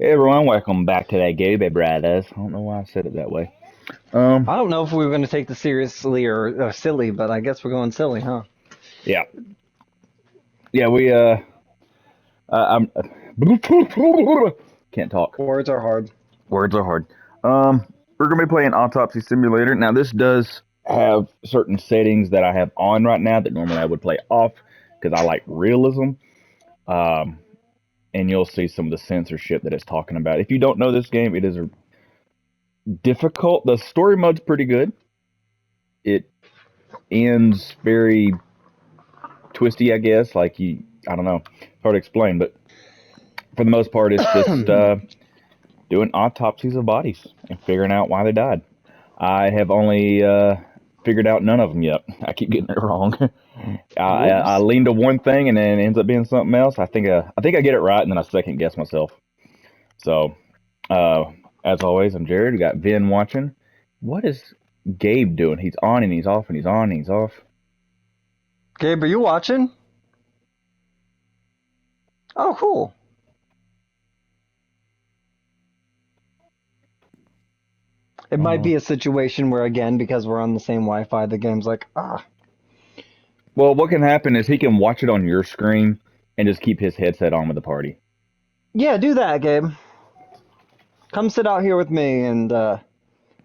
Hey everyone, welcome back to that Gabe Brothers. I don't know why I said it that way. Um, I don't know if we were going to take this seriously or silly, but I guess we're going silly, huh? yeah, yeah, I'm can't talk. Words are hard. Words are hard. We're gonna be playing Autopsy Simulator. Now, this does have certain settings that I have on right now that normally I would play off because I like realism. Um, and you'll see some of the censorship that it's talking about. If you don't know this game, it is difficult. The story mode's pretty good. It ends very twisty, I guess. I don't know, hard to explain, but for the most part, it's just doing autopsies of bodies and figuring out why they died. I have only figured out none of them yet. I keep getting it wrong. I Whoops. lean to one thing and then it ends up being something else. I think I get it right, and then I second guess myself. So, uh, as always, I'm Jared. We got Vin watching. What is Gabe doing? He's on and he's off and he's on and he's off. Gabe, are you watching? Oh, cool. It might Uh, be a situation where, again, because we're on the same Wi-Fi, the game's like, ah. well, what can happen is he can watch it on your screen and just keep his headset on with the party. Yeah, do that, Gabe. Come sit out here with me and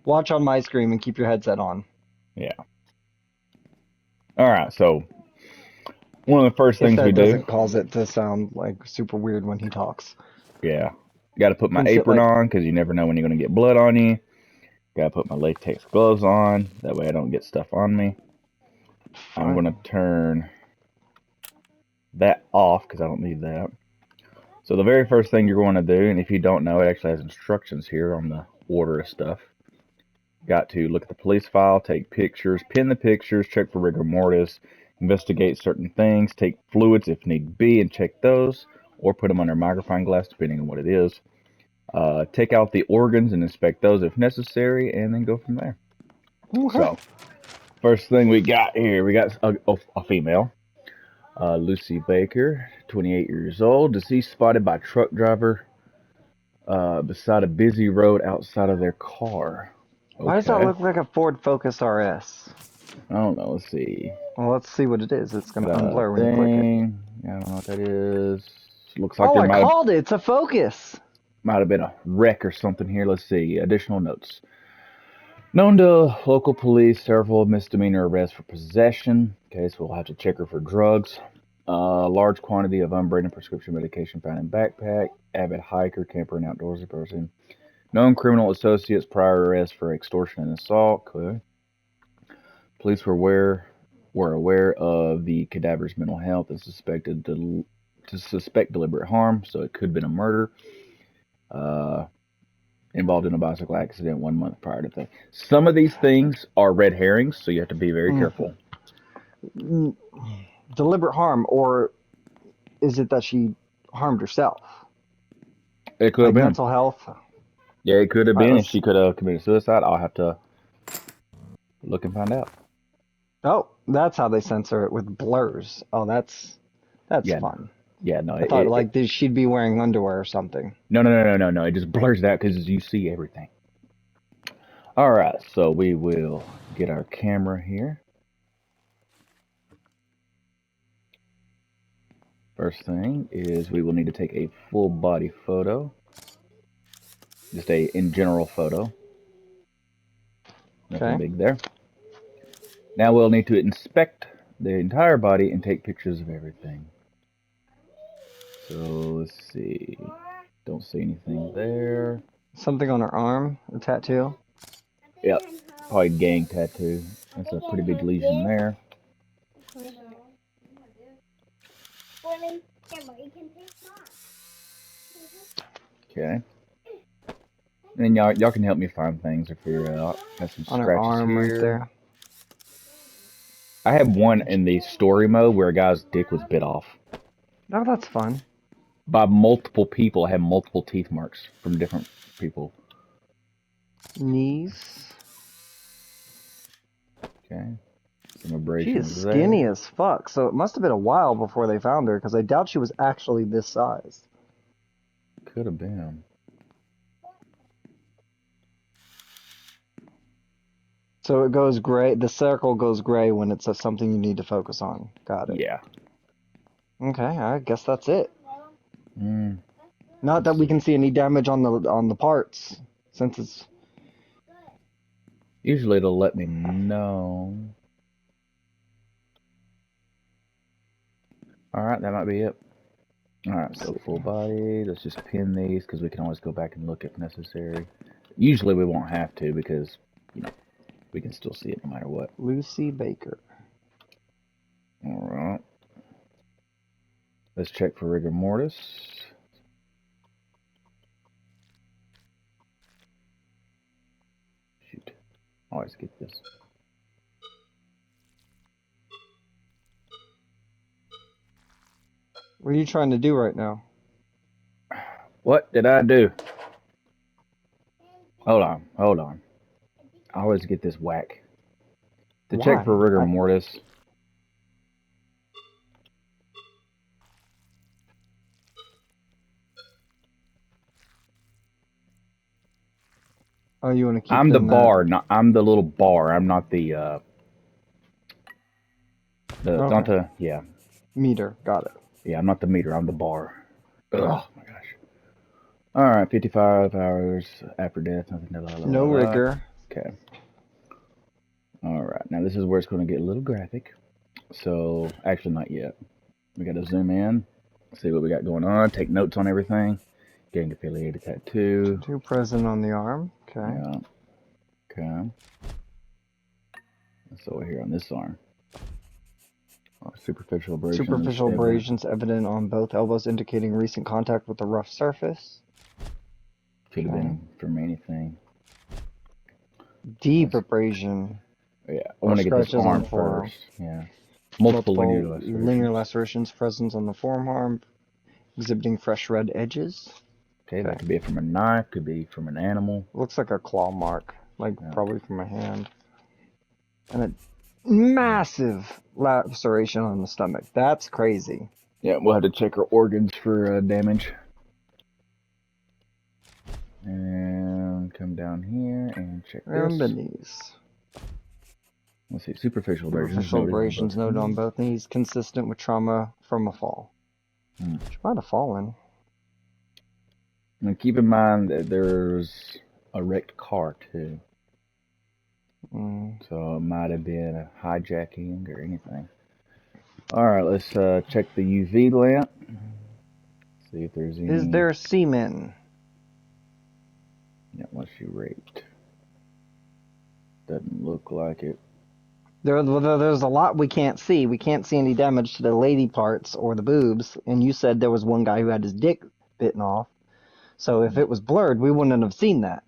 watch on my screen and keep your headset on. Yeah. All right. So one of the first If things we that do, doesn't cause it to sound like super weird when he talks. yeah, got to put my Can sit apron like, on because you never know when you're going to get blood on you. Got to put my latex gloves on. That way I don't get stuff on me. I'm going to fine. turn that off because I don't need that. So the very first thing you're going to do, and if you don't know, it actually has instructions here on the order of stuff. Got to look at the police file, take pictures, pin the pictures, check for rigor mortis, investigate certain things, take fluids if need be, and check those, or put them under a magnifying glass depending on what it is. Take out the organs and inspect those if necessary, and then go from there. Okay. So, first thing we got here, we got a female, Lucy Baker, 28 years old, deceased spotted by truck driver beside a busy road outside of their car. Why does that Okay. look like a Ford Focus RS? I don't know. Let's see. Well, let's see what it is. It's going to Got a unblur when you click it. thing. I don't know what that is. Looks like Oh, there I called it. It's a Focus. might have been a wreck or something here. Let's see. Additional notes. Known to local police, several misdemeanor arrests for possession. Okay, so we'll have to check her for drugs. Large quantity of unbranded prescription medication found in backpack. Avid hiker, camper, and outdoorsy person. Known criminal associates, prior arrest for extortion and assault. Okay. Police were aware of the cadaver's mental health and to suspect deliberate harm, so it could have been a murder. Uh, Involved in a bicycle accident 1 month prior to that. Some of these things are red herrings, so you have to be very Mm. careful. Deliberate harm, or is it that she harmed herself? It could have Like been. mental health? All Yeah, it could have right, been. If let's. she could have committed suicide, I'll have to look and find out. Oh, that's how they censor it with blurs. Oh, that's Yeah, fun. yeah, no, I thought like she'd be wearing underwear or something. no. It just blurs it out because you see everything. All right, so we will get our camera here. First thing is we will need to take a full body photo. Just a in general photo. Nothing Okay. big there. Now we'll need to inspect the entire body and take pictures of everything. So let's see. Don't see anything there. Something on her arm, a tattoo. Yep, probably gang tattoo. That's a pretty big lesion there. Okay. And y'all can help me find things or figure it out. Got some On her scratches arm right here. there. I had one in the story mode where a guy's dick was bit off Oh, that's fun. by multiple people. I had multiple teeth marks from different people. Knees. Okay. Some She is abrasions skinny there. as fuck, so it must have been a while before they found her, because I doubt she was actually this size. Could have been. So it goes gray. The circle goes gray when it's something you need to focus on. Got it. Yeah. Okay, I guess that's it. Mm, Not that we can see any damage on the parts, since it's. usually it'll let me know. Alright, that might be it. Alright, so full body. Let's just pin these because we can always go back and look if necessary. Usually we won't have to because, you know, we can still see it no matter what. Lucy Baker. Alright. Let's check for rigor mortis. Shoot. Always get this. What are you trying to do right now? What did I do? Hold on. I always get this whack. To check for rigor Why? mortis. Oh, you want to keep I'm it the in that? bar, I'm the little bar. I'm not the not Okay. the yeah. Meter. Got it. Yeah, I'm not the meter, I'm the bar. Oh my gosh. Alright, 55 hours after death, nothing blah, blah, No blah, blah. rigor. Okay. Alright, now this is where it's going to get a little graphic. So, actually not yet. We got to zoom in, see what we got going on, take notes on everything. Gang affiliated tattoo. Tattoo present on the arm. Okay. Yeah. Okay. So we're here on this arm. Superficial abrasions. Superficial Evident. abrasions evident on both elbows, indicating recent contact with a rough surface. Could have Okay. been from anything. Deep abrasion. Yeah, I Or want to get this scratches on arm forearm. first. Yeah. Multiple linear linear lacerations. lacerations present on the forearm, exhibiting fresh red edges. Okay, that could be from a knife, could be from an animal. Looks like a claw mark, like Yeah. probably from a hand. And a massive laceration on the stomach. That's crazy. Yeah, we'll have to check our organs for damage. And come down here and check And this. the knees. Let's see, superficial abrasions Superficial noted on abrasions both noted on knees. both knees, consistent with trauma from a fall. She might have fallen. And keep in mind that there's a wrecked car too. So it might have been a hijacking or anything. Alright, let's check the UV lamp. See if there's any. Is there semen? Yeah, unless she raped. Doesn't look like it. There's a lot we can't see. We can't see any damage to the lady parts or the boobs. And you said there was one guy who had his dick bitten off. So if it was blurred, we wouldn't have seen that.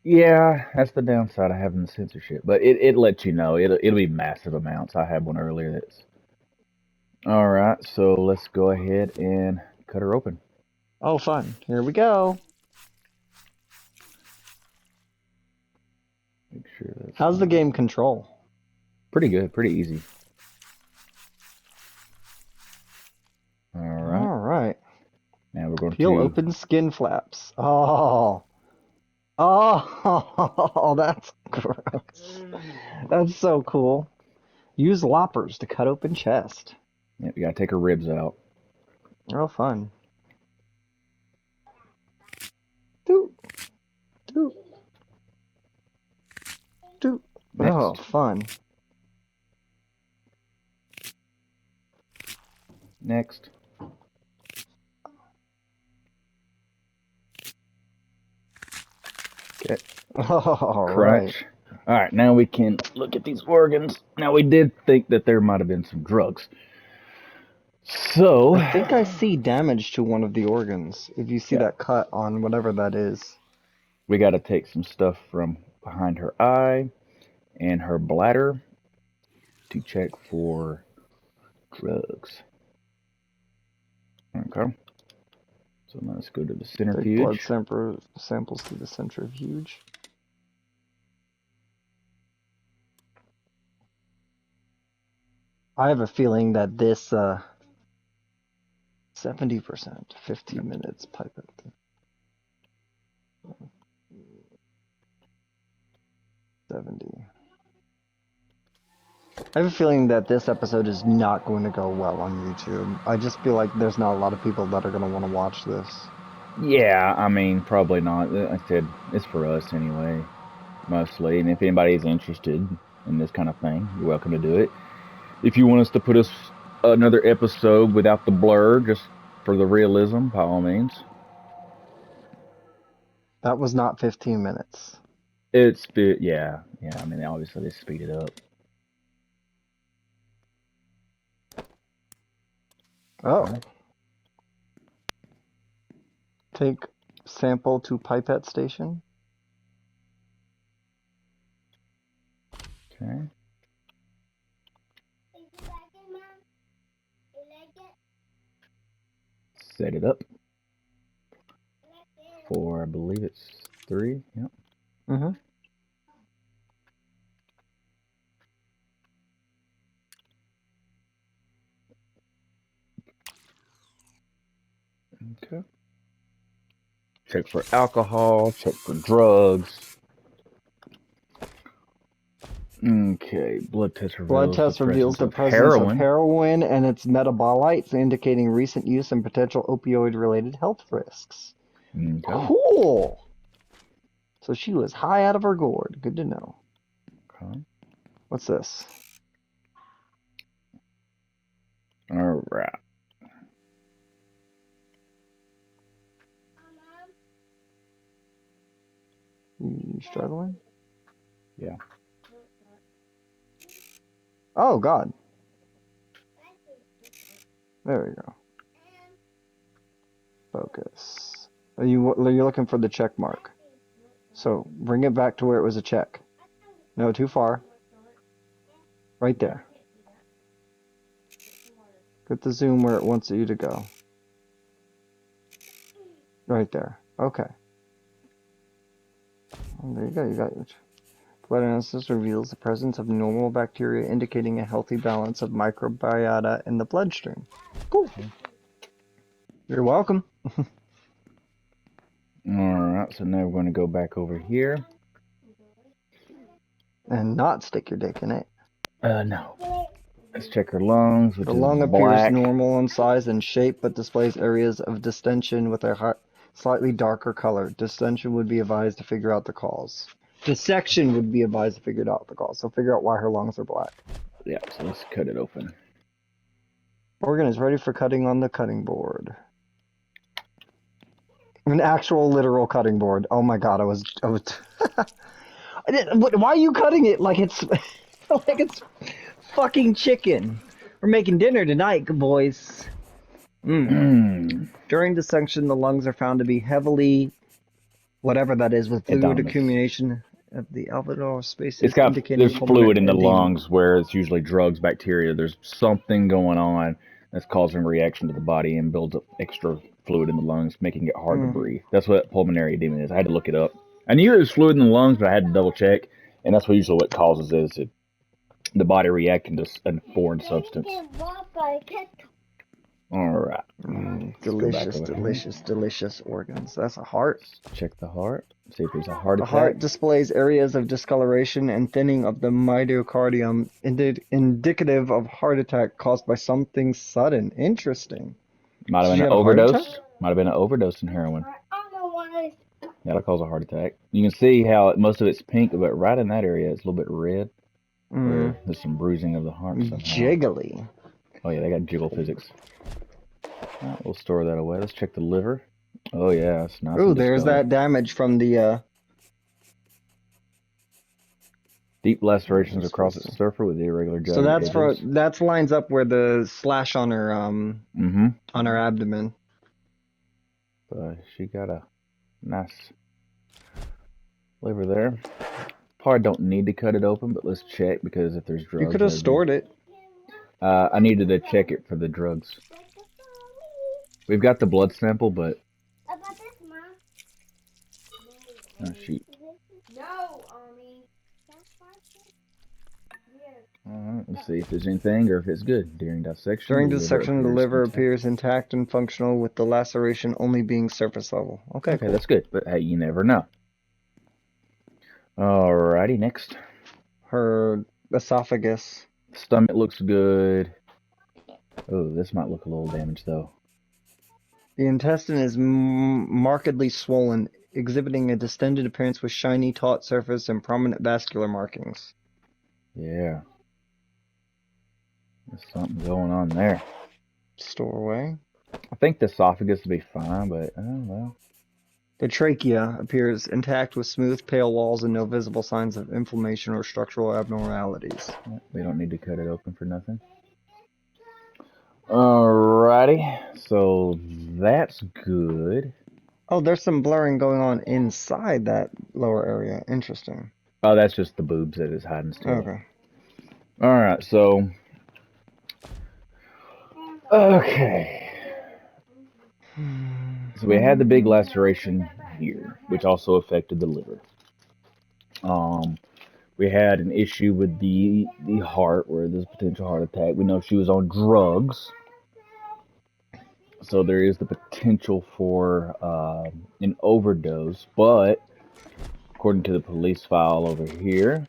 Yeah, that's the downside of having the censorship. But it lets you know. It'll be massive amounts. I had one earlier that's. Alright, so let's go ahead and cut her open. Oh, fun. Here we go. Make sure that's How's the game control? pretty good, pretty easy. Alright. Alright. Now we're going Peel to open skin flaps. Oh. Oh, that's gross. That's so cool. Use loppers to cut open chest. yeah, we gotta take her ribs out. Real fun. Doot. Doot. Doot. Next. Oh, fun. Next. Okay. All right. Crunch. Alright, now we can look at these organs. Now we did think that there might have been some drugs. So I think I see damage to one of the organs. If you see Yeah. that cut on whatever that is. we gotta take some stuff from behind her eye and her bladder to check for drugs. Okay. So now let's go to the Take blood centrifuge. samples to the centrifuge. I have a feeling that this 70%, 15 minutes pipe it. 70. I have a feeling that this episode is not going to go well on YouTube. I just feel like there's not a lot of people that are going to want to watch this. Yeah, I mean, probably not. Like I said, it's for us anyway, mostly. And if anybody's interested in this kind of thing, you're welcome to do it. If you want us to put us another episode without the blur, just for the realism, by all means. That was not 15 minutes. Yeah. I mean, obviously they speed it up. Oh. Okay. Take sample to pipette station. Okay. Set it up for, I believe it's 3. Yep. Mm-hmm. Okay. Check for alcohol. Check for drugs. Okay. Blood test Blood reveals test the reveals presence the of presence of heroin. heroin and its metabolites, indicating recent use and potential opioid-related health risks. Okay. Cool! So she was high out of her gourd. Good to know. Okay. What's this? All right. You struggling? Yeah. Oh, God. There we go. Focus. You're looking for the check mark. So bring it back to where it was a check. No, too far. Right there. Get the zoom where it wants you to go. Right there. Okay. Oh, there you go. You got it. Blood analysis reveals the presence of normal bacteria, indicating a healthy balance of microbiota in the bloodstream. Cool. You're welcome. Alright, so now we're going to go back over here. And not stick your dick in it. No. Let's check her lungs, which The is lung appears black. normal in size and shape, but displays areas of distension with a slightly darker color. Distension would be advised to figure out the cause. Dissection would be advised to figure out the cause. So figure out why her lungs are black. Yeah, so let's cut it open. Organ is ready for cutting on the cutting board. An actual literal cutting board. Oh my god, I was why are you cutting it like it's like it's fucking chicken? We're making dinner tonight, boys. During dissection, the lungs are found to be heavily, whatever that is, with fluid Edematous. accumulation of the alveolar spaces. It's got there's fluid in the lungs where it's usually drugs, bacteria. There's something going on that's causing reaction to the body and builds up extra fluid in the lungs, making it hard to breathe. That's what pulmonary edema is. I had to look it up. I knew it was fluid in the lungs, but I had to double check, and that's what usually what causes is the body reacting to a foreign substance. All right. Delicious organs. That's a heart. Let's check the heart. See if there's a heart attack. The heart displays areas of discoloration and thinning of the myocardium, indicative of heart attack caused by something sudden. Interesting. Might have been an overdose. Might have been an overdose in heroin. That'll cause a heart attack. You can see how most of it's pink, but right in that area it's a little bit red. There's some bruising of the heart somehow. Jiggly. Oh yeah, they got jiggle physics. Right, we'll store that away. Let's check the liver. Oh yeah, it's nice. Ooh, there's that damage from the deep lacerations across its surface with irregular jutting edges. So that lines up where the slash on her on her abdomen. She got a nice liver there. Probably don't need to cut it open, but let's check because if there's drugs. You could have stored it. I needed to check it for the drugs. We've got the blood sample, but. Oh shoot. Alright, let's see if there's anything or if it's good. During dissection. During dissection, the liver appears intact and functional, with the laceration only being surface level. Okay, cool. That's good, but hey, you never know. Alrighty, next. Her esophagus. Stomach looks good. Oh, this might look a little damaged though. The intestine is markedly swollen, exhibiting a distended appearance with shiny, taut surface and prominent vascular markings. Yeah. There's something going on there. Store away. I think the esophagus will be fine, but oh well. The trachea appears intact with smooth, pale walls and no visible signs of inflammation or structural abnormalities. We don't need to cut it open for nothing. Alrighty, so that's good. Oh, there's some blurring going on inside that lower area. Interesting. Oh, that's just the boobs that is hiding still. Okay. Alright, so... Okay. So we had the big laceration here, which also affected the liver. We had an issue with the heart, where there's a potential heart attack. We know she was on drugs, so there is the potential for an overdose. But according to the police file over here,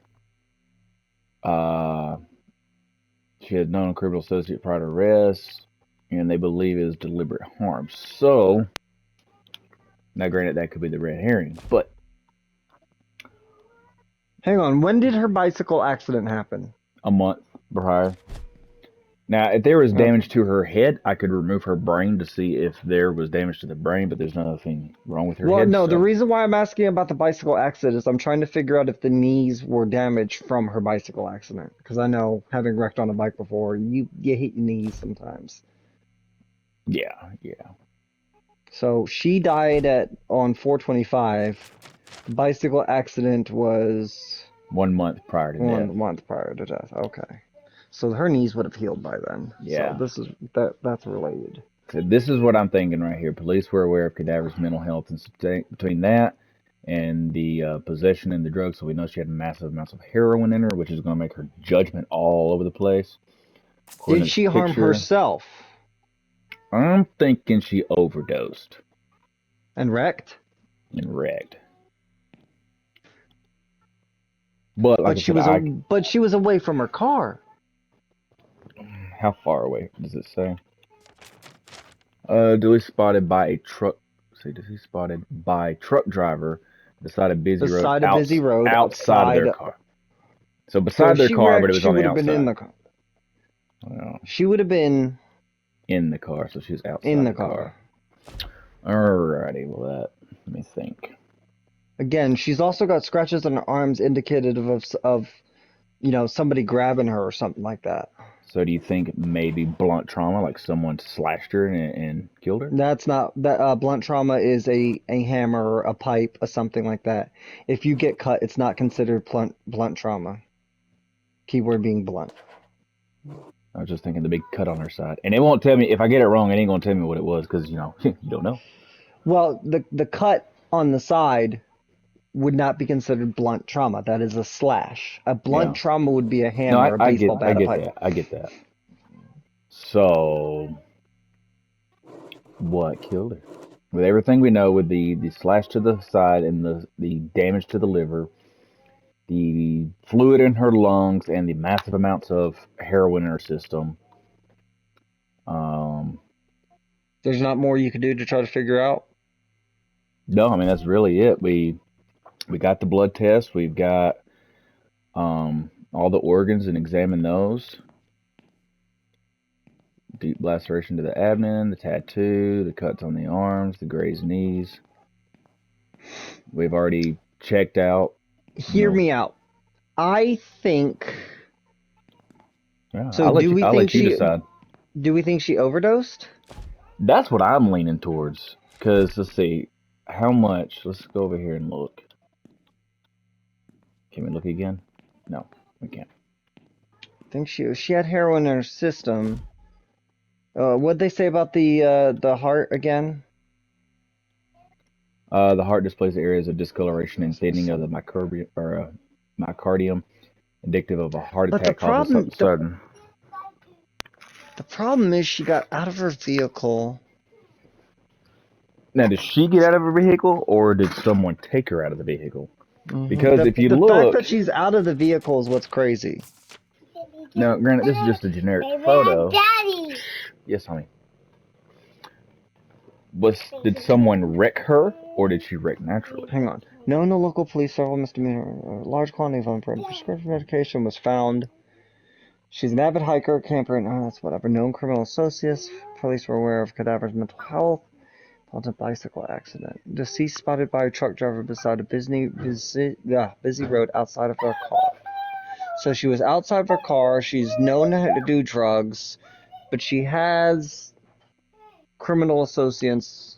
she had known a criminal associate prior to arrest, and they believe it is deliberate harm. So, now granted, that could be the red herring, but Hang on. When did her bicycle accident happen? a month prior. Now, if there was Okay. damage to her head, I could remove her brain to see if there was damage to the brain, but there's nothing wrong with her Well, head. no, So. the reason why I'm asking about the bicycle accident is I'm trying to figure out if the knees were damaged from her bicycle accident. Because I know, having wrecked on a bike before, you hit your knees sometimes. Yeah. So she died on 4/25. The bicycle accident was 1 month prior to death. 1 month prior to death. Okay. So her knees would have healed by then. Yeah. So this is that's related. So this is what I'm thinking right here. Police were aware of cadaver's mental health, and between that and the possession and the drugs, so we know she had massive amounts of heroin in her, which is going to make her judgment all over the place. Did she harm herself? I'm thinking she overdosed And wrecked? and wrecked. But like but she was away from her car. How far away does it say? Duly spotted by a truck. See, does he spotted by truck driver beside a busy road outside of their car. So beside their car, but it was on the outside. She would have been in the car. Well, she would have been in the car, so she was outside in the car. Alrighty, well let me think. Again, she's also got scratches on her arms indicative of somebody grabbing her or something like that. So do you think maybe blunt trauma, like someone slashed her and killed her? That's not that. Blunt trauma is a hammer, a pipe, or something like that. If you get cut, it's not considered blunt trauma. Keyword being blunt. I was just thinking the big cut on her side, and it won't tell me if I get it wrong. It ain't gonna tell me what it was because you don't know. Well, the cut on the side would not be considered blunt trauma. That is a slash. A blunt trauma would be a hammer, a baseball bat, a pipe. I get that. So, what killed her? With everything we know, with the slash to the side and the damage to the liver, the fluid in her lungs, and the massive amounts of heroin in her system. There's not more you could do to try to figure out? No, I mean, that's really it. We got the blood test. We've got all the organs and examined those. Deep laceration to the abdomen, the tattoo, the cuts on the arms, the grazed knees. We've already checked out. Hear me out. I think. Yeah, so I'll let you decide. Do we think she overdosed? That's what I'm leaning towards. Because, let's see, how much? Let's go over here and look. Can we look again? No, we can't. I think she had heroin in her system. What'd they say about the heart again? The heart displays areas of discoloration and thickening of the myocardium, indicative of a heart attack caused sudden. The problem is she got out of her vehicle. Now, did she get out of her vehicle, or did someone take her out of the vehicle? Mm-hmm. Because if you look... The fact that she's out of the vehicle is what's crazy. Now, granted, this is just a generic photo. Daddy. Yes, honey. Did someone wreck her, or did she wreck naturally? Hang on. Known to local police, several misdemeanor, a large quantity of unproven prescription medication was found. She's an avid hiker, camper, and that's whatever. Known criminal associates. Police were aware of cadaver's mental health. Caused a bicycle accident. Deceased spotted by a truck driver beside a busy road outside of her car. So she was outside of her car. She's known to do drugs, but she has criminal associates.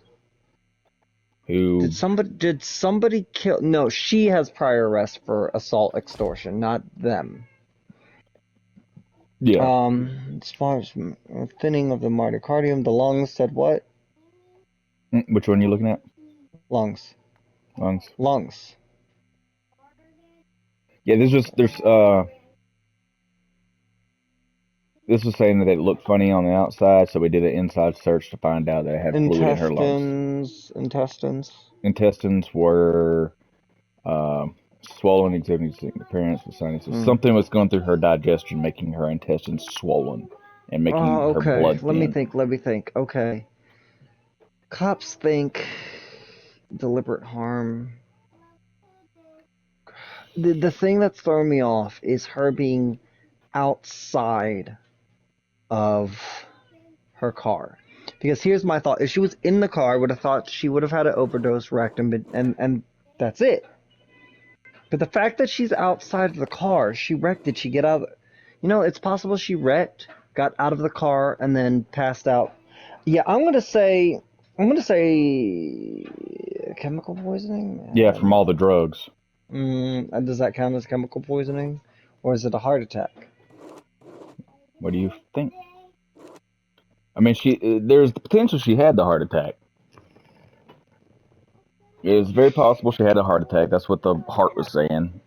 Who? Did somebody kill? No, she has prior arrest for assault, extortion, not them. Yeah. As far as thinning of the myocardium, the lungs said what? Which one are you looking at? Lungs. Lungs. Yeah, this was saying that it looked funny on the outside, so we did an inside search to find out that it had fluid in her lungs. Intestines were swollen, exhibiting appearance with sinuses. Something was going through her digestion, making her intestines swollen and making her blood thin. Let me think. Okay. Cops think deliberate harm. The thing that's throwing me off is her being outside of her car. Because here's my thought. If she was in the car, I would have thought she would have had an overdose, wrecked, and that's it. But the fact that she's outside of the car, she wrecked, did she get out of it's possible she wrecked, got out of the car, and then passed out. Yeah, I'm gonna say chemical poisoning? Yeah, from all the drugs. Does that count as chemical poisoning? Or is it a heart attack? What do you think? I mean, there's the potential she had the heart attack. It's very possible she had a heart attack. That's what the heart was saying.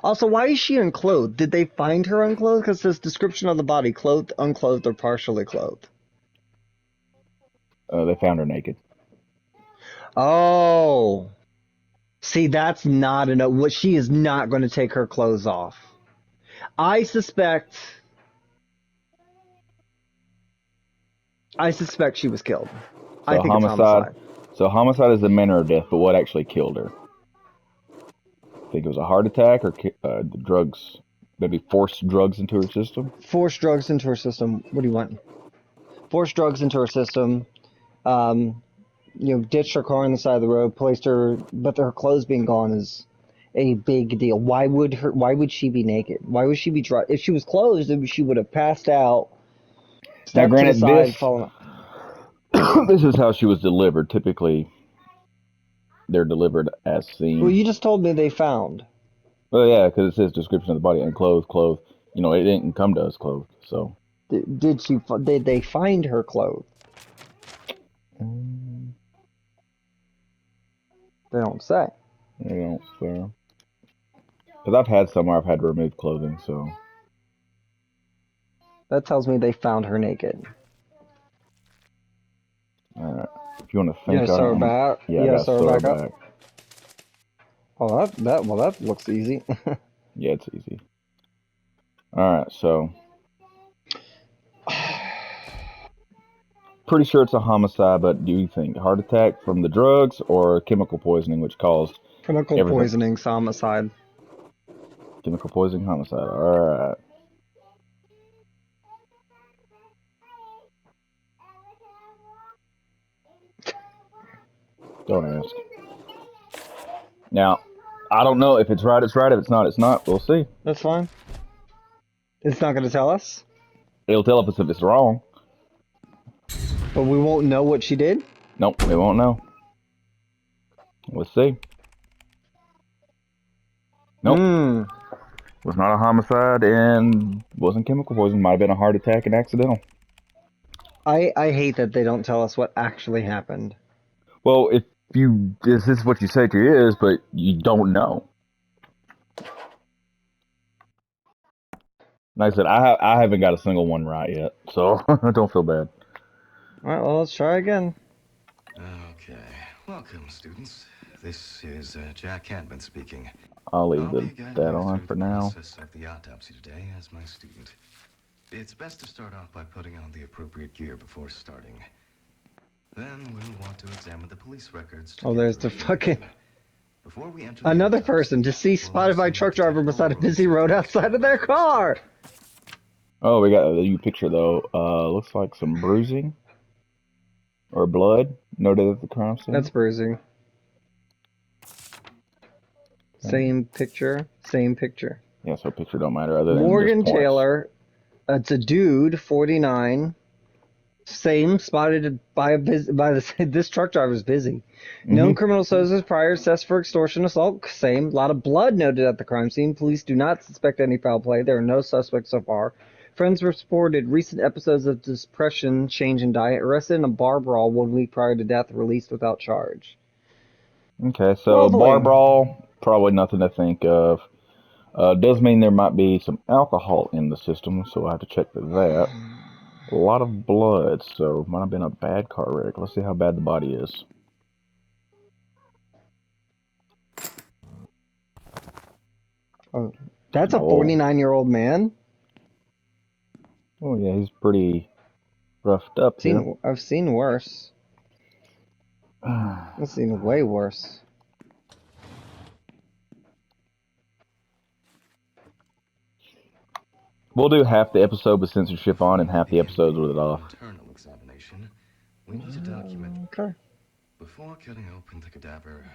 Also, why is she unclothed? Did they find her unclothed? Because it says description of the body, clothed, unclothed, or partially clothed. They found her naked. Oh. See, that's not enough. What she is not going to take her clothes off. I suspect she was killed. So I think it's homicide. So homicide is the manner of death, but what actually killed her? Think it was a heart attack or drugs? Maybe forced drugs into her system? Forced drugs into her system. What do you want? Forced drugs into her system. Ditched her car on the side of the road, placed her, but her clothes being gone is a big deal. Why would she be naked? Why would she be dry? If she was clothed, she would have passed out. Now, granted, this is how she was delivered. Typically, they're delivered as seen. Well, you just told me they found. Well, yeah, because it says description of the body, unclothed, clothed. It didn't come to us clothed, so. Did they find her clothed? They don't say. They don't say. Because I've had some where I've had to remove clothing, so. That tells me they found her naked. Alright. If you want to think on it. Her back. Yeah, her back up. Oh, that looks easy. Yeah, it's easy. Alright, so. Pretty sure it's a homicide, but do you think heart attack from the drugs or chemical poisoning, which caused chemical poisoning, homicide? Chemical poisoning, homicide. All right. Don't ask. Now, I don't know if it's right. It's right. If it's not, it's not. We'll see. That's fine. It's not going to tell us. It'll tell us if it's wrong. But we won't know what she did? Nope, we won't know. Let's see. Nope. Was not a homicide and wasn't chemical poison. Might have been a heart attack and accidental. I hate that they don't tell us what actually happened. Well, this is what you say it is, but you don't know. Like I said, I haven't got a single one right yet, so don't feel bad. All right, well, let's try again. Okay. Welcome, students. This is Jack Cadman speaking. I'll leave I'll be guiding that you on through for the now. process of the autopsy today as my student. It's best to start off by putting on the appropriate gear before starting. Then we'll want to examine the police records to Oh, get there's your the fucking information. Before we enter the another autopsy, person deceased we'll have spotted by some truck driver detectable beside a wounds busy you'll road demonstrate outside of when their car. investigate. Oh, we got a new picture though. Looks like some bruising or blood noted at the crime That's scene. bruising. Same picture, same picture. Yeah, so picture don't matter other than just Morgan points. Taylor, it's a dude, 49. Same, spotted by this truck driver's busy. Known Mm-hmm. criminal sources prior assessed for extortion assault. Same. A lot of blood noted at the crime scene. Police do not suspect any foul play. There are no suspects so far. Friends reported recent episodes of depression, change in diet. Arrested in a bar brawl 1 week prior to death. Released without charge. Okay, so bar Lovely. brawl, probably nothing to think of. Does mean there might be some alcohol in the system, so we'll have to check for that. A lot of blood, so might have been a bad car wreck. Let's see how bad the body is. Oh, that's a Oh, 49-year-old man. oh yeah, he's pretty roughed up here. I've seen worse. I've seen way worse. We'll do half the episode with censorship on and Before we half the begin episodes with it the off. internal examination, we need to document. Okay. Before cutting open the cadaver,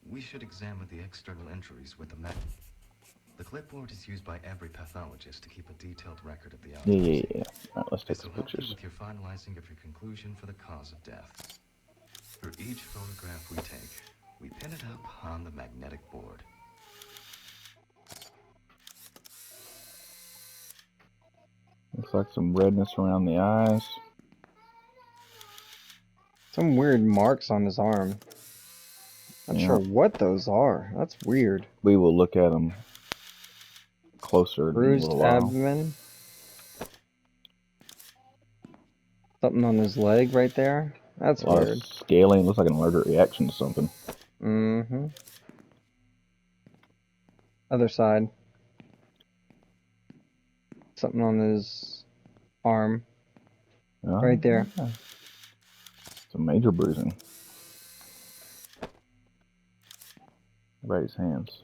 we should examine the external injuries with the map. The clipboard is used by every pathologist to keep a detailed record of the autopsy. Yeah. All right, let's take This some will help you pictures. with your finalizing of your conclusion for the cause of death. For each photograph we take, we pin it up on the magnetic board. Looks like some redness around the eyes. Some weird marks on his arm. Not Yeah, sure what those are. That's weird. we will look at them closer in a Bruised little while. abdomen. Something on his leg right there. That's A lot of weird. scaling. Looks like an allergic reaction to something. Mm-hmm. Other side. Something on his arm. Right there. Yeah. Some major bruising. Right his hands.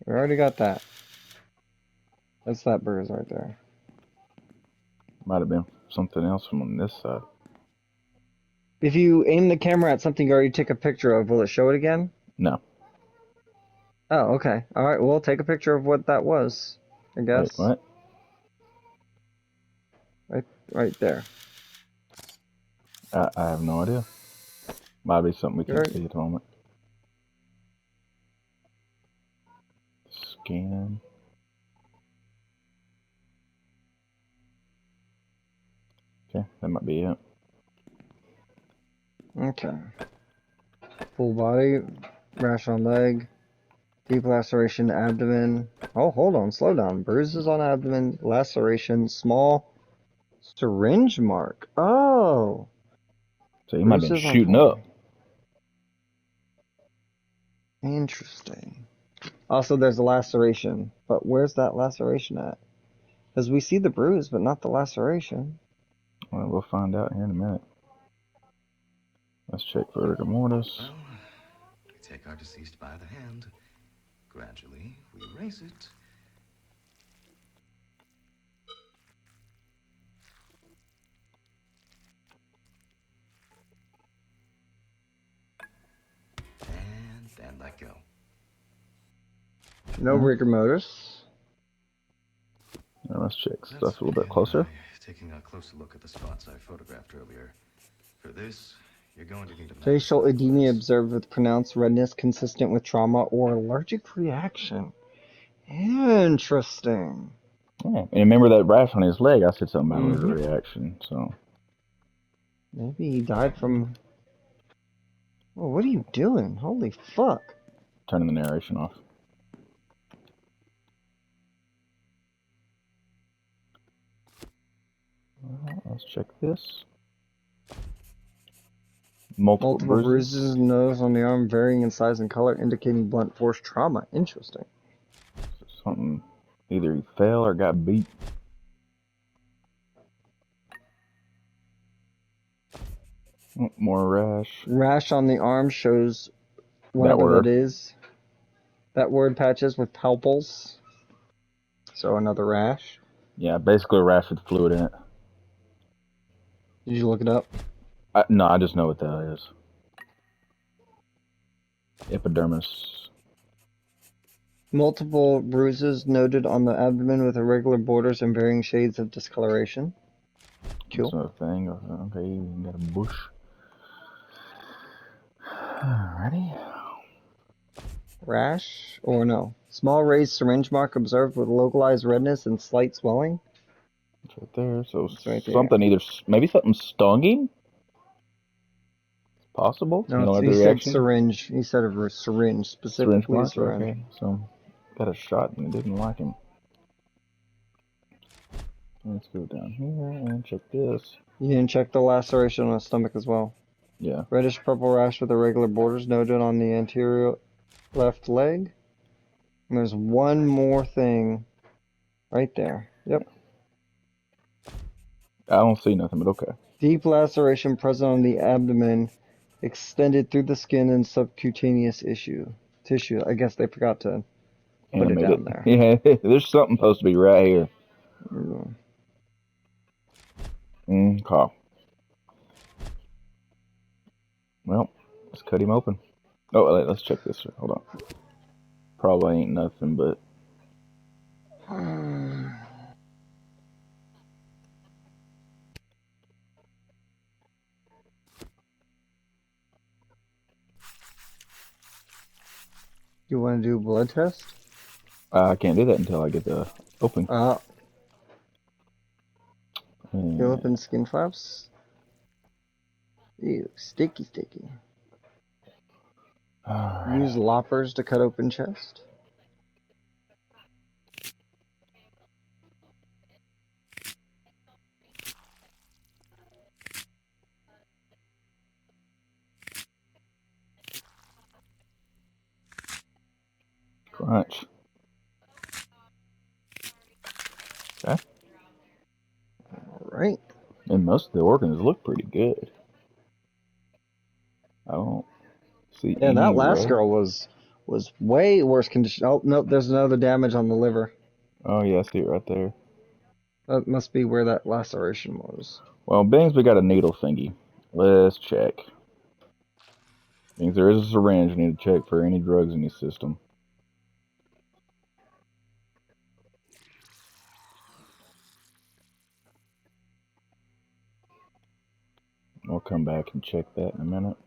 We already got that. That's that bruise right there. Might have been something else from on this side. If you aim the camera at something you already took a picture of, will it show it again? No. Oh, okay. Alright, we'll take a picture of what that was, I Wait, guess. what? Right there. I have no idea. Might be something we can't see at the moment. Scan. Okay, that might be it. Okay. Full body, rash on leg, deep laceration abdomen. Oh, hold on, slow down. Bruises on abdomen, laceration, small syringe mark. Oh, So he might have been bruises on shooting forearm. up. Interesting. Also, there's a laceration, but where's that laceration at? Because we see the bruise, but not the laceration. Well, we'll find out here in a minute. Let's check for rigor mortis. Well, we take our deceased by the hand. Gradually, we raise it. And then let go. No rigor mortis. Now let's check Let's stuff a little bit begin closer. by taking a closer look at the spots I photographed earlier. For this, you're going to need a Facial magnifying edema glass. observed with pronounced redness consistent with trauma or allergic reaction. Interesting. Yeah, and remember that rash on his leg? I said something about allergic Mm-hmm. reaction. So Maybe he died from... Oh, what are you doing? Holy fuck. turning the narration off. Let's check this. Multiple Multiple bruises. bruises and nose on the arm, varying in size and color, indicating blunt force trauma. Interesting. Something. Either he fell or got beat. Oh, more rash. Rash on the arm shows whatever word. that is. That word patches with palpals. So another rash. Yeah, basically a rash with fluid in it. Did you look it up? No, I just know what that is. Epidermis. Multiple bruises noted on the abdomen with irregular borders and varying shades of discoloration. Cool. That's another thing. Okay, you got a bush. Alrighty. Rash, or no. Small raised syringe mark observed with localized redness and slight swelling. It's right there. So It's right there. something either, maybe something stung him? It's possible. No, You don't have he the said reaction? syringe. He said a syringe, specifically a mark? syringe. Okay, so got a shot and it didn't like him. Let's go down here and check this. You didn't check the laceration on his stomach as well. Yeah. Reddish purple rash with irregular borders noted on the anterior left leg. And there's one more thing right there. Yep. I don't see nothing, but okay. Deep laceration present on the abdomen, extended through the skin and subcutaneous tissue. I guess they forgot to put it Animate down it. there. Yeah, there's something supposed to be right here. Okay. Well, let's cut him open. Oh, let's check this. Hold on. Probably ain't nothing, but You want to do a blood test? I can't do that until I get the open. Peel open skin flaps. Ew, sticky. Alright. Use loppers to cut open chest. Crunch. Okay. Alright. And most of the organs look pretty good. I don't see Yeah, any that last red. girl was way worse condition. Oh, no, there's another damage on the liver. Oh, yeah, I see it right there. That must be where that laceration was. Well, being we got a needle thingy, let's check. Means there is a syringe. We need to check for any drugs in his system. We'll come back and check that in a minute.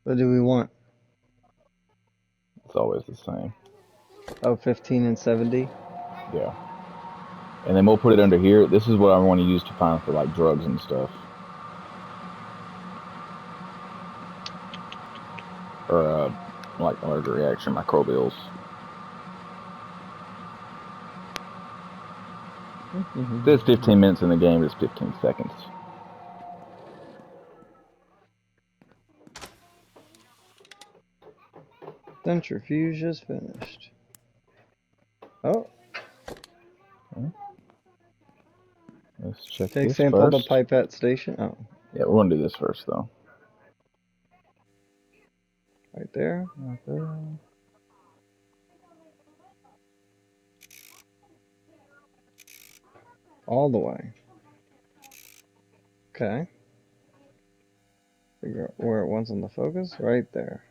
What do we want? It's always the same. Oh, 15 and 70? Yeah. And then we'll put it under here. This is what I want to use to find for like drugs and stuff. Or like allergic reaction, microbials. There's 15 minutes in the game, it's 15 seconds. Centrifuge is finished. Oh. Okay. Let's check Take this sample first. to pipette station. Oh. Yeah, we're going to do this first, though. Right there. Right there. All the way. Okay. Figure out where it wants on the focus. Right there.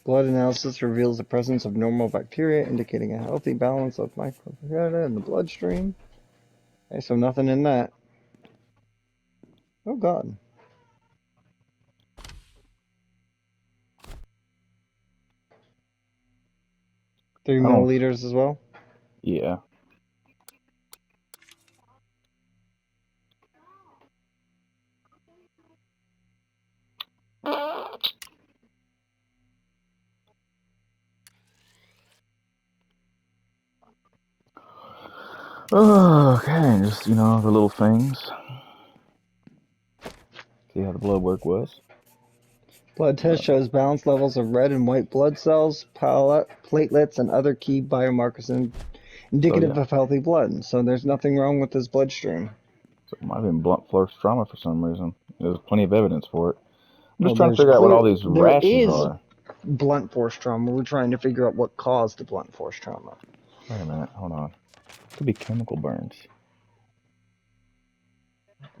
Blood analysis reveals the presence of normal bacteria, indicating a healthy balance of microbiota in the bloodstream. Okay, so nothing in that. Oh god. 3 milliliters as well? Yeah. Okay, just, you know, the little things. See how the blood work was. Blood test shows balanced levels of red and white blood cells, platelets, and other key biomarkers indicative of healthy blood. So there's nothing wrong with this bloodstream. So it might have been blunt force trauma for some reason. There's plenty of evidence for it. I'm just Well, trying to figure out what all these there rashes is are. blunt force trauma. We're trying to figure out what caused the blunt force trauma. Wait a minute, hold on. Could be chemical burns.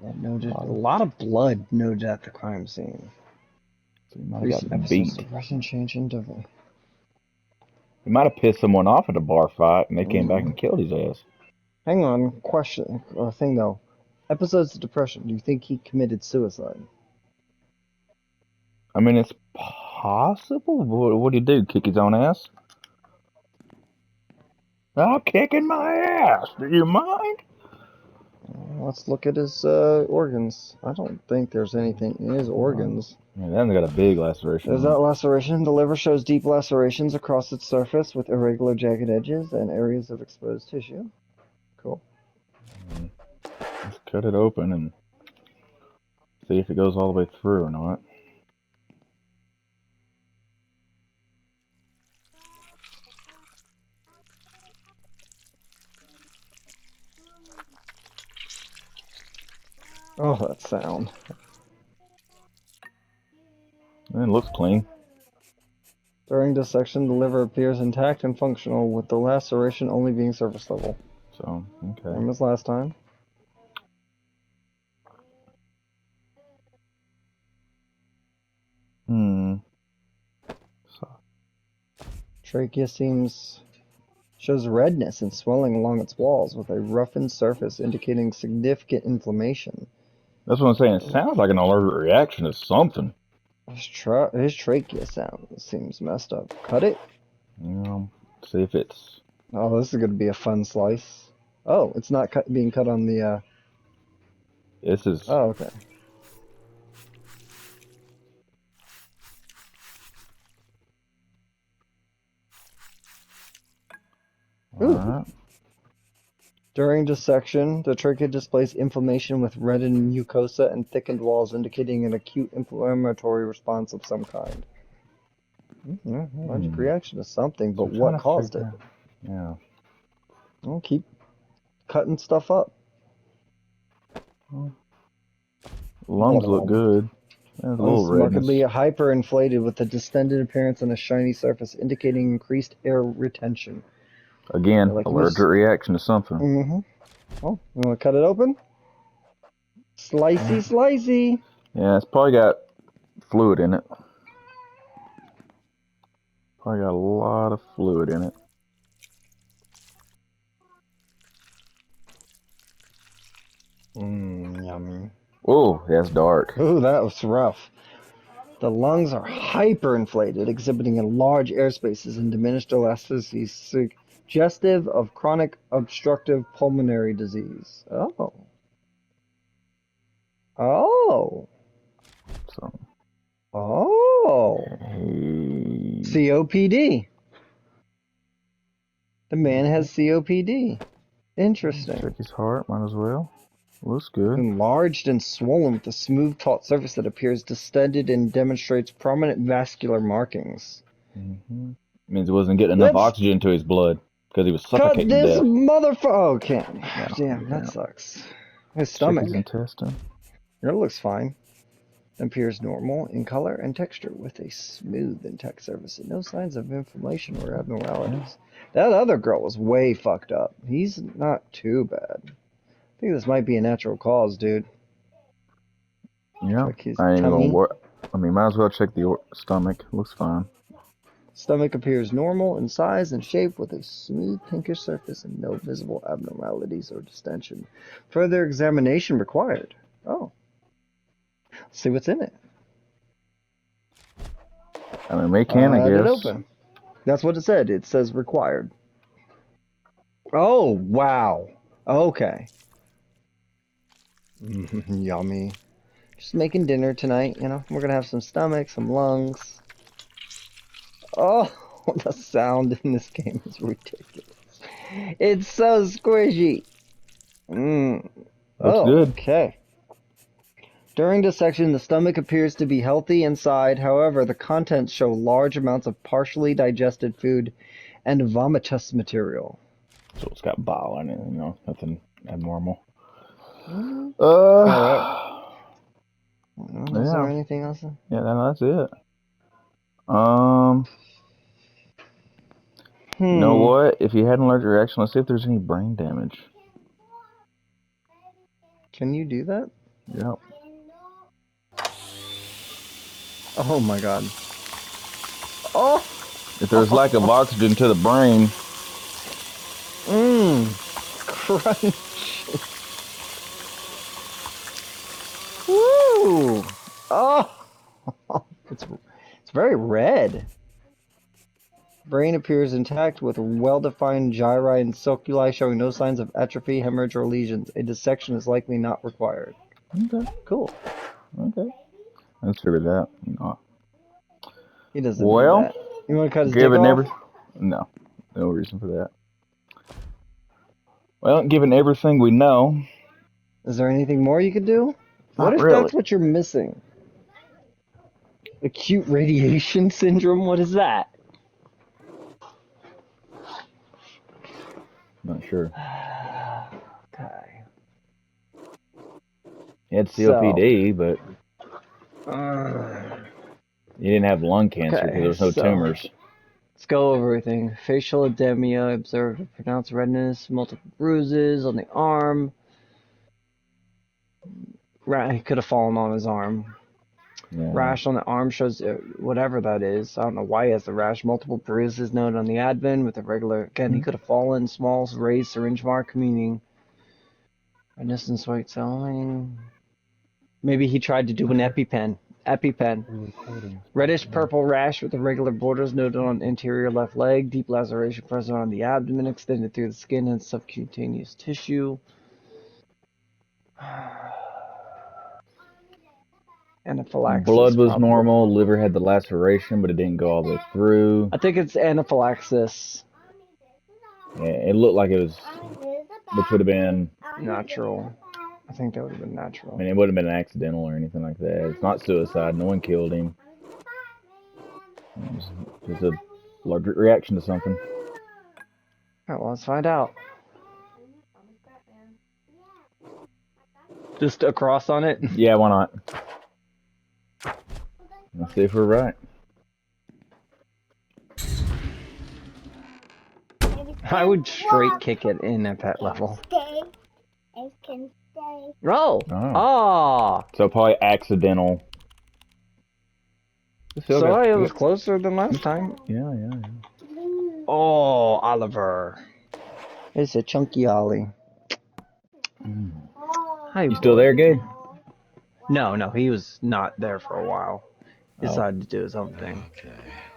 A lot of blood noted at the crime scene. So you might have Recent gotten episodes beat. of Russian change in Devil. He might have pissed someone off at a bar fight, and they came back and killed his ass. Hang on, question or thing though. Episodes of depression. Do you think he committed suicide? I mean, it's possible. What do you do? Kick his own ass? I'm kicking my ass. Do you mind? Let's look at his organs. I don't think there's anything in his organs. Yeah, that got a big laceration. There's that laceration. The liver shows deep lacerations across its surface with irregular jagged edges and areas of exposed tissue. Cool. Let's cut it open and see if it goes all the way through or not. Oh, that sound. It looks clean. During dissection, the liver appears intact and functional, with the laceration only being surface level. So, okay. Same as last time. So, Trachea shows redness and swelling along its walls, with a roughened surface indicating significant inflammation. that's what I'm saying. It sounds like an allergic reaction to something. His trachea seems messed up. Cut it. See if it's. Oh, this is going to be a fun slice. Oh, it's not being cut on the. This is. Oh, okay. Alright. During dissection, the trachea displays inflammation with reddened mucosa and thickened walls, indicating an acute inflammatory response of some kind. Allergic reaction to something, but what caused it? Yeah. Well, keep cutting stuff up. Lungs look good. There's a little redness. Markedly hyperinflated with a distended appearance and a shiny surface, indicating increased air retention. Again, allergic reaction to something. Oh, you want to cut it open? Slicey. Yeah, it's probably got fluid in it. Probably got a lot of fluid in it. Yummy. Oh, that's dark. Ooh, that was rough. The lungs are hyperinflated, exhibiting large air spaces and diminished elasticity, suggestive of chronic obstructive pulmonary disease. Oh. So. Hey. COPD. The man has COPD. Interesting. Check his heart, might as well. Looks good. Enlarged and swollen with a smooth, taut surface that appears distended and demonstrates prominent vascular markings. Means he wasn't getting enough oxygen to his blood because he was suffocating to death. Cut this motherfucker! Okay. Damn, that sucks. His stomach. Check his intestine. It looks fine. Appears normal in color and texture with a smooth, intact surface and no signs of inflammation or abnormalities. That other girl was way fucked up. He's not too bad. I think this might be a natural cause, dude. Yeah, I ain't even gonna work. I mean, might as well check the stomach. Looks fine. Stomach appears normal in size and shape with a smooth pinkish surface and no visible abnormalities or distension. Further examination required. Oh. Let's see what's in it. I mean, we can, I guess. It open. That's what it said. It says required. Oh, wow. Okay. Yummy. Just making dinner tonight, you know. We're going to have some stomach, some lungs. Oh, the sound in this game is ridiculous. It's so squishy. Mm. Looks Oh, good. okay. During dissection, the stomach appears to be healthy inside. However, the contents show large amounts of partially digested food and vomitous material. So it's got bile in it, you know, nothing abnormal. Mm. Uh, All right. Is there yeah, anything else? yeah, that's it. Um, you know what? If you had an allergic reaction, let's see if there's any brain damage. Can you do that? Yep. Oh my god. Oh! If there's lack of oxygen to the brain, Mmm. Crunch. Woo! Oh! It's very red. Brain appears intact with well-defined gyri and sulculi showing no signs of atrophy, hemorrhage, or lesions. A dissection is likely not required. okay, Cool. okay. Let's figure that. You know. He doesn't need Well, that. You want to cut his dick given off? no reason for that. Well, given everything we know, Is there anything more you could do? What not if really. that's what you're missing? Acute radiation syndrome? What is that? Not sure. Okay. He had So, COPD, but he didn't have lung cancer because there was no tumors. let's go over everything. Facial edema, observed pronounced redness, multiple bruises on the arm. He could have fallen on his arm. Yeah. Rash on the arm shows whatever that is. I don't know why he has the rash. Multiple bruises noted on the admin with a regular. Again, he could have fallen. Small raised syringe mark, meaning redness and white swelling. Maybe he tried to do an EpiPen. Reddish purple rash with irregular borders noted on interior left leg. Deep laceration present on the abdomen, extended through the skin and subcutaneous tissue. Anaphylaxis. Blood was probably. normal. Liver had the laceration, but it didn't go all the way through. I think it's anaphylaxis. Yeah, it looked like it was, which would have been Natural. I think that would have been natural. I mean, it would have been accidental or anything like that. It's not suicide. No one killed him. It's just a allergic reaction to something. Alright, well, let's find out. Just a cross on it? Yeah, why not? Let's see if we're right. I would straight kick it in at that level. It can stay. Roll! Oh. So probably accidental. So it was closer than last time. Yeah. Oh, Oliver. It's a chunky Ollie. Hi, You still there, Gabe? No, he was not there for a while. He decided to do his own thing. Okay.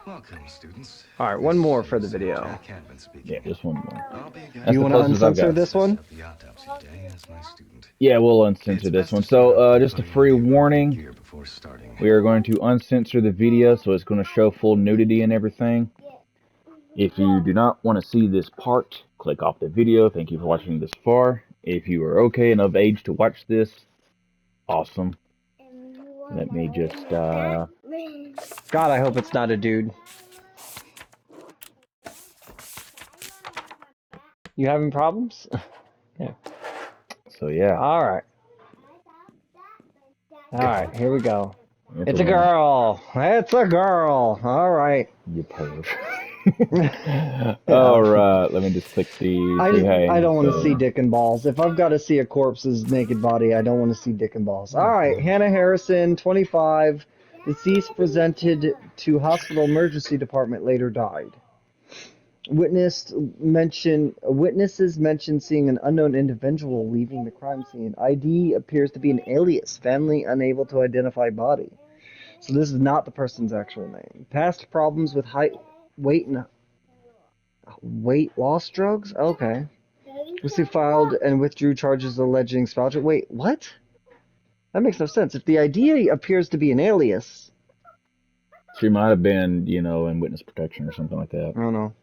Welcome, students. Alright, one more for the video. Jack Cadman speaking. Yeah, just one more. I'll be That's you the want to closest I've uncensor got. this one? The autopsy today as my student. Yeah, we'll uncensor this one. So, just a free warning. We are going to uncensor the video, so it's going to show full nudity and everything. If you do not want to see this part, click off the video. Thank you for watching this far. If you are okay and of age to watch this, awesome. Let me just, God, I hope it's not a dude. You having problems? Yeah. So, yeah. Alright, here we go. It's a girl! It's a girl! Alright. You perv. Alright, let me just click the... I don't want to see dick and balls. If I've got to see a corpse's naked body, I don't want to see dick and balls. Alright, Hannah Harrison, 25, deceased, presented to hospital emergency department, later died. Witnesses mentioned seeing an unknown individual leaving the crime scene. ID appears to be an alias. Family unable to identify body. So this is not the person's actual name. Past problems with weight loss drugs? Okay. Lucy filed and withdrew charges alleging spousal. Wait, what? That makes no sense. If the ID appears to be an alias... She might have been, in witness protection or something like that. I don't know.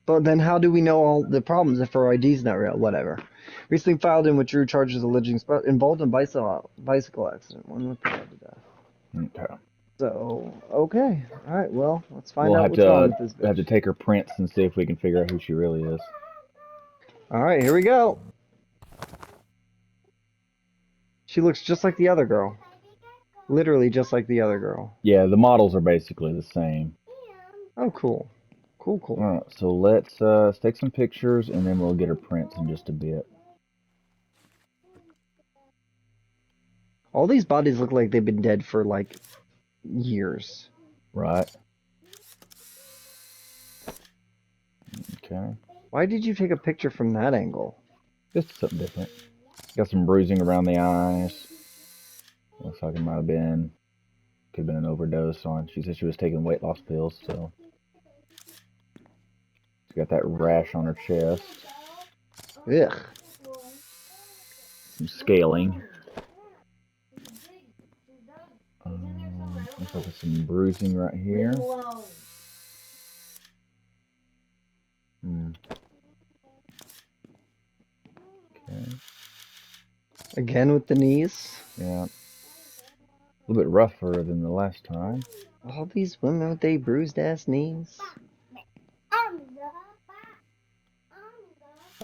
But then how do we know all the problems if her ID's not real? Whatever. Recently filed and withdrew charges alleging involved in bicycle accident. One with death. Okay. So, okay. Alright, well, let's find We'll out have what's wrong to with this have to bitch. take her prints and see if we can figure out who she really is. Alright, here we go. She looks just like the other girl. Literally just like the other girl. Yeah, the models are basically the same. Oh, cool. Cool, cool. All right, so let's take some pictures and then we'll get her prints in just a bit. All these bodies look like they've been dead for, like, years. Right. Okay. Why did you take a picture from that angle? Just something different. Got some bruising around the eyes. Looks like it might have been, could have been an overdose on. She said she was taking weight loss pills, so. She got that rash on her chest. Ugh. Some scaling. Looks like there's some bruising right here. Okay. Again with the knees? Yeah. A little bit rougher than the last time. All these women with they bruised ass knees.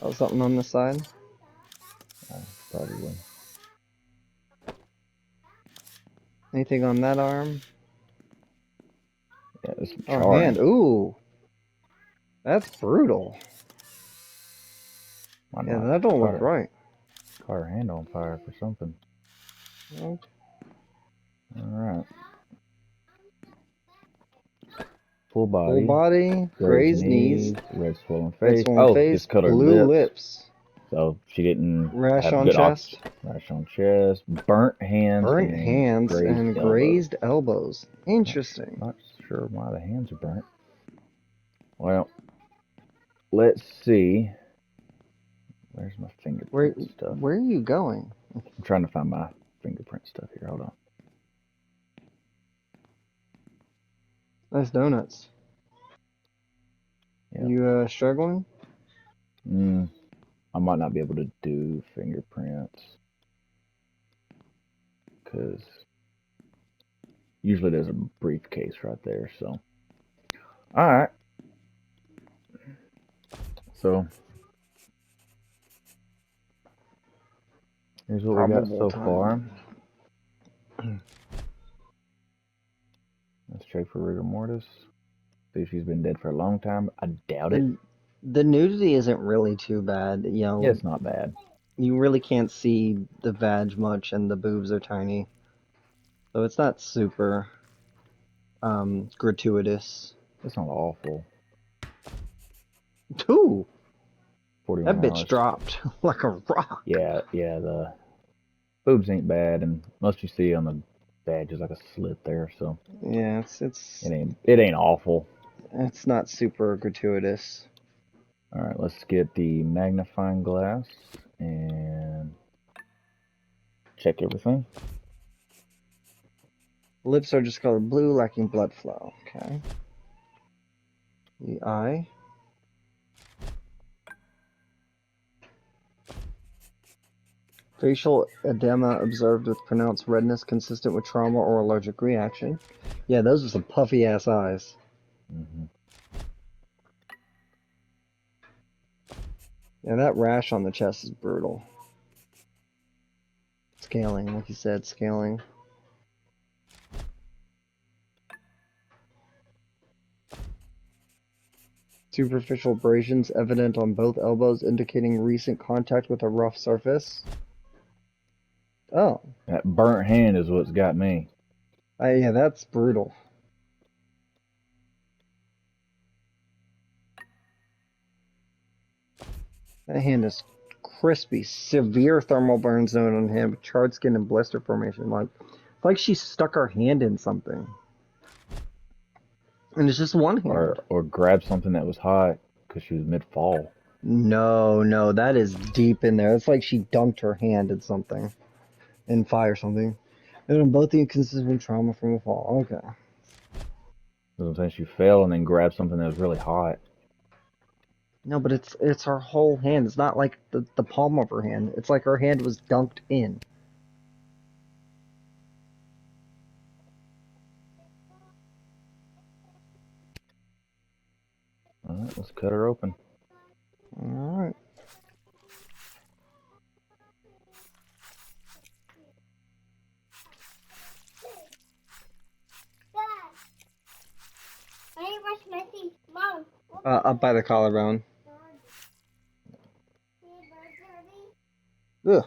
Oh, something on the side? Probably. Anything on that arm? Yeah, there's some Oh, charring. hand. Ooh. That's brutal. Why Yeah, not? that don't look right. Caught her hand on fire for something. Well, Alright. Full body. full body, grazed knees, red swollen red face. swollen face, just colored blue lips. So she didn't rash have on good chest, rash on chest, burnt hands, burnt and hands, and elbows. grazed elbows. Interesting. Not sure why the hands are burnt. Well, let's see. Where's my fingerprint stuff? Where are you going? I'm trying to find my fingerprint stuff here. Hold on. Nice donuts. Yep. You struggling? I might not be able to do fingerprints because usually there's a briefcase right there. So, all right. So here's what we got so far. Let's check for rigor mortis. See if she's been dead for a long time. I doubt it. The nudity isn't really too bad, you know. Yeah, it's not bad. You really can't see the vag much, and the boobs are tiny, so it's not super gratuitous. It's not awful. Ooh, 41 that bitch hours. dropped like a rock. Yeah, the boobs ain't bad, and most you see on the badge is like a slit there, so Yeah, it ain't awful. it's not super gratuitous. All right, let's get the magnifying glass and check everything. Lips are just colored blue, lacking blood flow. Okay. The eye. Facial edema observed with pronounced redness consistent with trauma or allergic reaction. Yeah, those are some puffy ass eyes. Mm-hmm. Yeah, that rash on the chest is brutal. Scaling, like you said, scaling. Superficial abrasions evident on both elbows indicating recent contact with a rough surface. Oh. That burnt hand is what's got me. Yeah, that's brutal. That hand is crispy. Severe thermal burns known on hand, with charred skin and blister formation. Like she stuck her hand in something. And it's just one hand. Or grabbed something that was hot because she was mid-fall. No, that is deep in there. It's like she dunked her hand in something. In fire or something. And both the inconsistent trauma from a fall. Okay. Sometimes she fell and then grabbed something that was really hot. No, but it's her whole hand. It's not like the palm of her hand. It's like her hand was dunked in. Alright, let's cut her open. Alright. I ain't brush my teeth. Mom. Up by the collarbone. Ugh.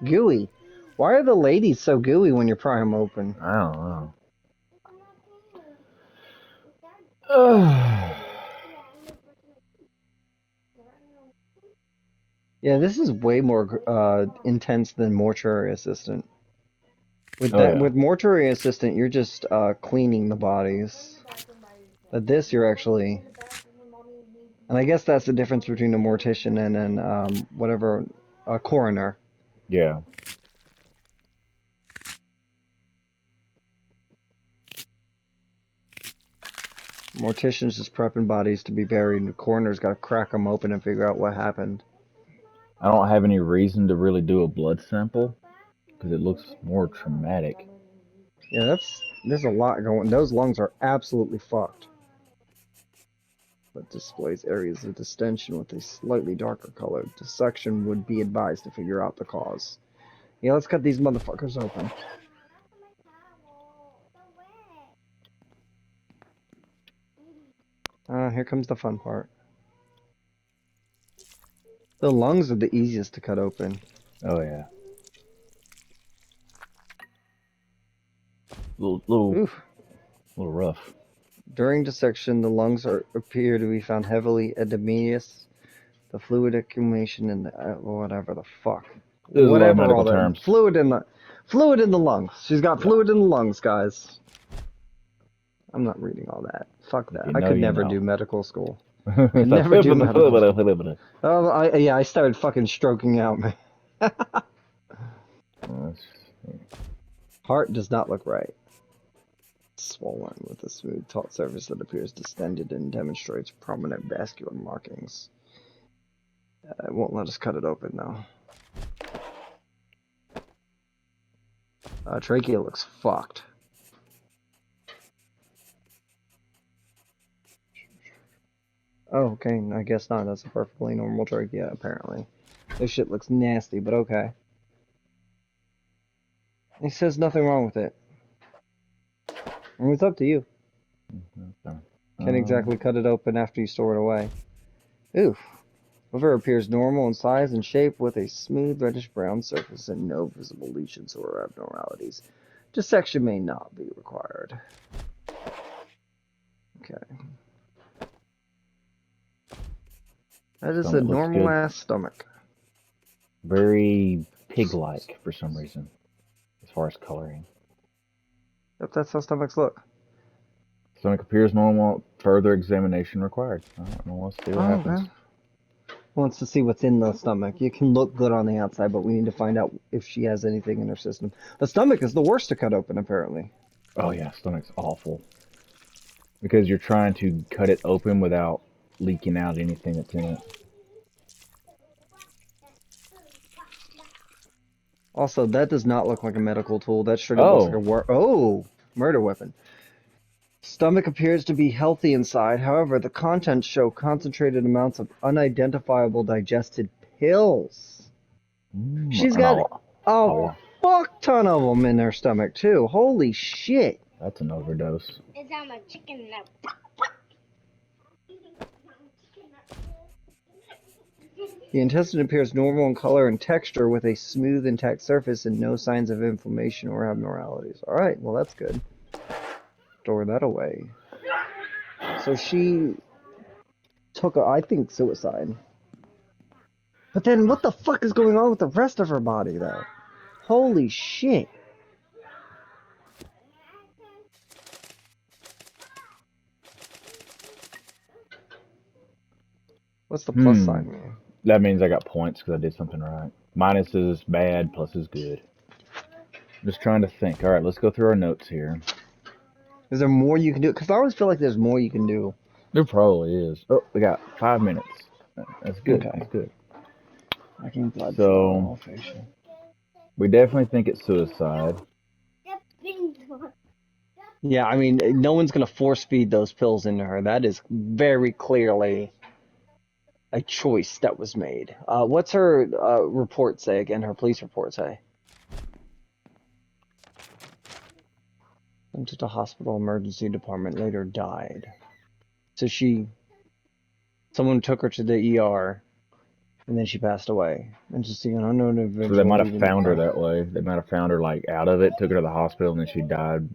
Gooey. Why are the ladies so gooey when you pry them open? I don't know. Ugh. Yeah, this is way more intense than Mortuary Assistant. With Oh, yeah. with Mortuary Assistant, you're just cleaning the bodies. But this, you're actually, and I guess that's the difference between a mortician and an whatever, a coroner. Yeah. Mortician's just prepping bodies to be buried, and the coroner's got to crack them open and figure out what happened. I don't have any reason to really do a blood sample because it looks more traumatic. Yeah, there's a lot going. Those lungs are absolutely fucked. But displays areas of distension with a slightly darker color. Dissection would be advised to figure out the cause. Yeah, let's cut these motherfuckers open. Here comes the fun part. The lungs are the easiest to cut open. Oh, yeah. Little Oof. rough. During dissection, the lungs appear to be found heavily edematous. The fluid accumulation in the whatever the fuck, There's a lot of whatever medical all that terms. fluid in the lungs. She's got fluid in the lungs, guys. I'm not reading all that. Fuck that. You I know, could you never know. do medical school. It's like, Never do medical school. Oh, I started fucking stroking out, man. Heart does not look right. Swollen with a smooth, taut surface that appears distended and demonstrates prominent vascular markings. It won't let us cut it open, though. Trachea looks fucked. Oh, okay, I guess not. That's a perfectly normal trachea, apparently. This shit looks nasty, but okay. He says nothing wrong with it. And it's up to you. Can't exactly cut it open after you store it away. Oof. Liver appears normal in size and shape with a smooth reddish-brown surface and no visible lesions or abnormalities. Dissection may not be required. Okay. That is a normal-ass stomach. Very pig-like for some reason, as far as coloring. Yep, that's how stomachs look. Stomach appears normal. Further examination required. I don't know. Let's see what happens. Okay. Wants to see what's in the stomach. You can look good on the outside, but we need to find out if she has anything in her system. The stomach is the worst to cut open, apparently. Oh yeah, stomach's awful. Because you're trying to cut it open without leaking out anything that's in it. Also, that does not look like a medical tool. That straight up looks like a murder weapon. Stomach appears to be healthy inside. However, the contents show concentrated amounts of unidentifiable digested pills. She's got a fuck ton of them in her stomach, too. Holy shit. That's an overdose. It's on my chicken now. The intestine appears normal in color and texture with a smooth, intact surface and no signs of inflammation or abnormalities. Alright, well that's good. Store that away. So she took I think, suicide. But then what the fuck is going on with the rest of her body, though? Holy shit. What's the plus sign mean? That means I got points because I did something right. Minus is bad, plus is good. I'm just trying to think. Alright, let's go through our notes here. Is there more you can do? Because I always feel like there's more you can do. There probably is. Oh, we got 5 minutes. That's good. Okay. That's good. Lacking blood So- flow, all facial. We definitely think it's suicide. Yeah, I mean, no one's gonna force feed those pills into her. That is very clearly a choice that was made. What's her report say again? Her police report say? Went to the hospital emergency department, later died. So someone took her to the ER, and then she passed away. Interesting, an unknown individual. So they might have leaving found her the- that way. They might have found her like out of it, took her to the hospital, and then she died.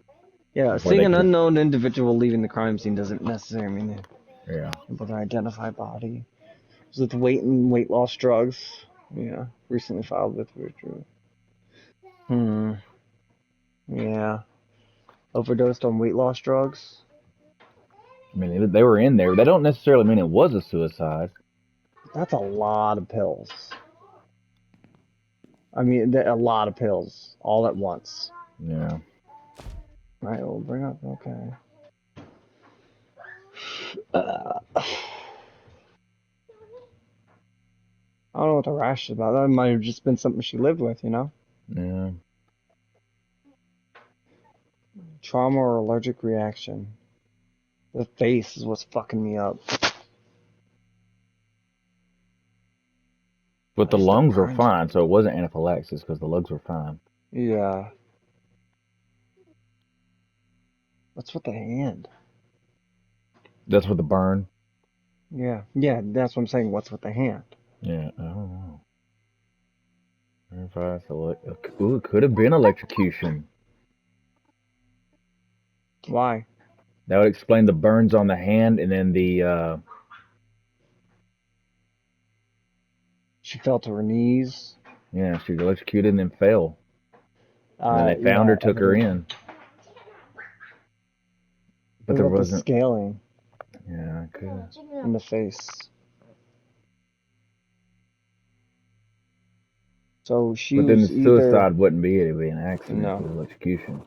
Yeah, Before seeing they an could- unknown individual leaving the crime scene doesn't necessarily mean Yeah. able to identify body. Was it weight loss drugs? Yeah, recently filed with withdrew. Yeah. Overdosed on weight loss drugs? I mean, they were in there. They don't necessarily mean it was a suicide. That's a lot of pills. I mean, a lot of pills all at once. Yeah. Right, we'll bring up, okay. I don't know what the rash is about. That might have just been something she lived with, you know? Yeah. Trauma or allergic reaction. The face is what's fucking me up. But the Where's the lungs were burns? fine, so it wasn't anaphylaxis because the lungs were fine. Yeah. What's with the hand? That's with the burn. Yeah, that's what I'm saying. What's with the hand? Yeah, I don't know. Ooh, it could have been electrocution. Why? That would explain the burns on the hand, and then the She fell to her knees. yeah, she was electrocuted and then fell. And then they found her, took her in. But What there about the wasn't. scaling Yeah, it could. in the face? So she But then was the either suicide wouldn't be it. It'd be an accident. No. It was electrocution.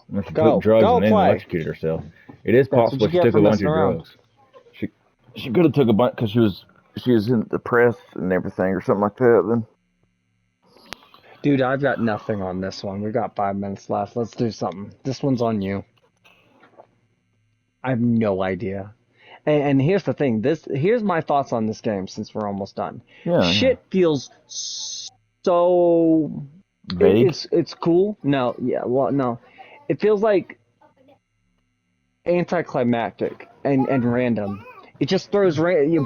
Unless she Go. took drugs Go and then play. electrocuted herself. It is That's what possible you she get took for a bunch messing of around. drugs. She could have took a bunch because she was in depressed and everything or something like that. Then Dude, I've got nothing on this one. We've got 5 minutes left. Let's do something. This one's on you. I have no idea. And here's the thing. Here's my thoughts on this game since we're almost done. yeah, Shit feels so vague. it's cool. No, yeah, well, no. It feels like anticlimactic and random. It just throws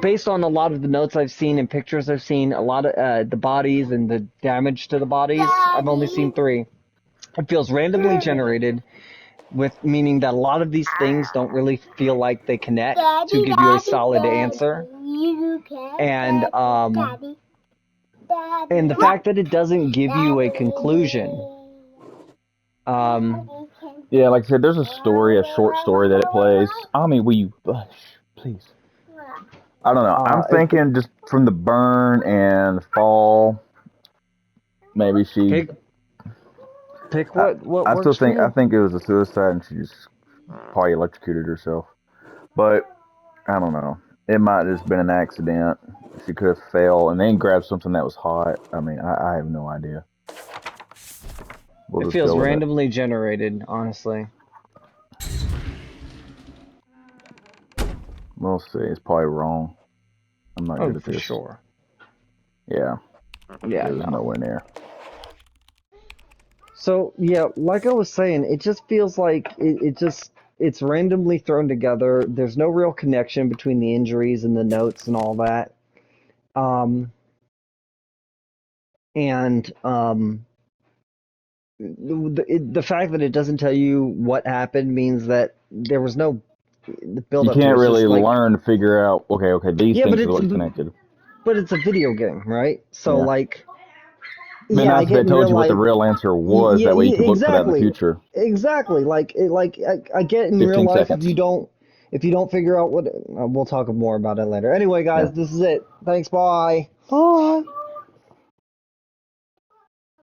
based on a lot of the notes I've seen and pictures I've seen, a lot of the bodies and the damage to the bodies. I've only seen 3. It feels randomly generated, with meaning that a lot of these things don't really feel like they connect to give you a solid answer. And the fact that it doesn't give you a conclusion. Yeah, like I said, there's a short story that it plays. I mean, will you, please? I don't know. I'm thinking just from the burn and fall, maybe she. Pick what I works still think for you. I think it was a suicide and she just probably electrocuted herself. But I don't know. It might have just been an accident. She could have fell and then grabbed something that was hot. I mean, I have no idea. It feels randomly generated, honestly. We'll see. It's probably wrong. I'm not good at For this. sure. Yeah. Yeah, There's nowhere near. So, yeah, like I was saying, it just feels like it's randomly thrown together. There's no real connection between the injuries and the notes and all that. The fact that it doesn't tell you what happened means that there was no build You up to it. can't It's really just like, learn to figure out, okay, these Yeah, but things are it's connected. but it's a video game, right? So Yeah. like, But yeah, I nice if get they in told real you what the life. real answer was. Yeah, That way you could look for that in the exactly, future. exactly. I get in real 15 life seconds. if you don't figure out what, we'll talk more about it later. Anyway, guys, Yeah. this is it. Thanks. Bye. Bye.